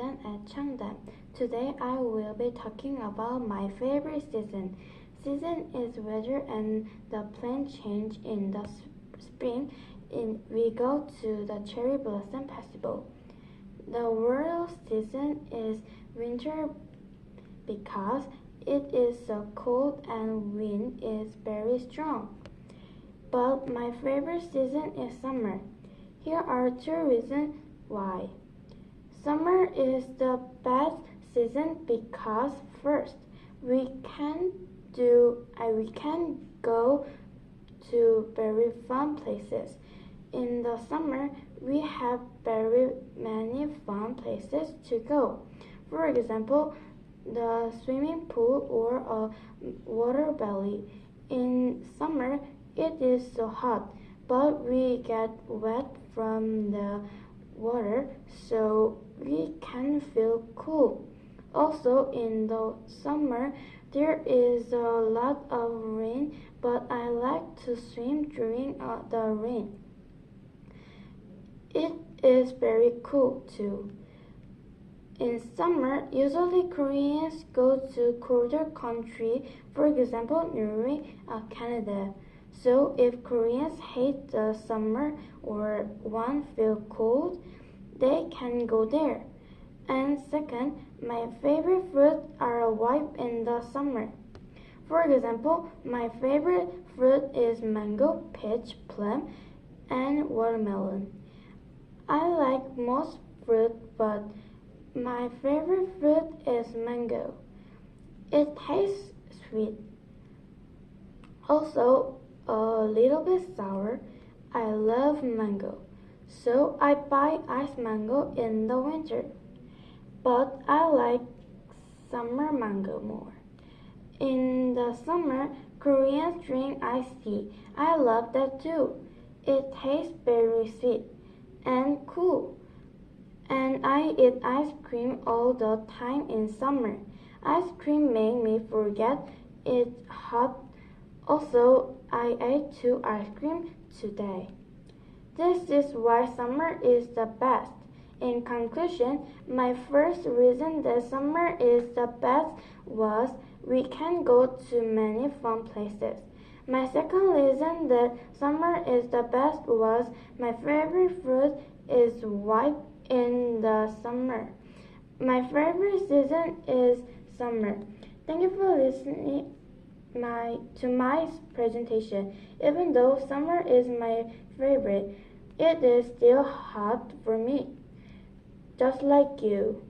student at 청담. Today I will be talking about my favorite season. Season is weather and the plant change in the spring. We go to the cherry blossom festival. The world season is winter because it is so cold and wind is very strong. But my favorite season is summer. Here are two reasons why. Summer is the best season because first, we can go to very fun places. In the summer, we have very many fun places to go. For example, the swimming pool or a water belly. In summer, it is so hot, but we get wet from the water, so we can feel cool. Also, in the summer, there is a lot of rain, but I like to swim during the rain. It is very cool too. In summer, usually Koreans go to colder country, for example, Norway or Canada. So if Koreans hate the summer or want feel cold, they can go there. And second, my favorite fruit are ripe in the summer. For example, my favorite fruit is mango, peach, plum, and watermelon. I like most fruit, but my favorite fruit is mango. It tastes sweet. Also, a little bit sour. I love mango, so I buy iced mango in the winter. But I like summer mango more. In the summer, Koreans drink iced tea. I love that too. It tastes very sweet and cool. And I eat ice cream all the time in summer. Ice cream makes me forget it's hot. Also, I ate 2 ice cream today. This is why summer is the best. In conclusion, my first reason that summer is the best was we can go to many fun places. My second reason that summer is the best was my favorite fruit is ripe in the summer. My favorite season is summer. Thank you for listening to my presentation. Even though summer is my favorite, it is still hot for me, just like you.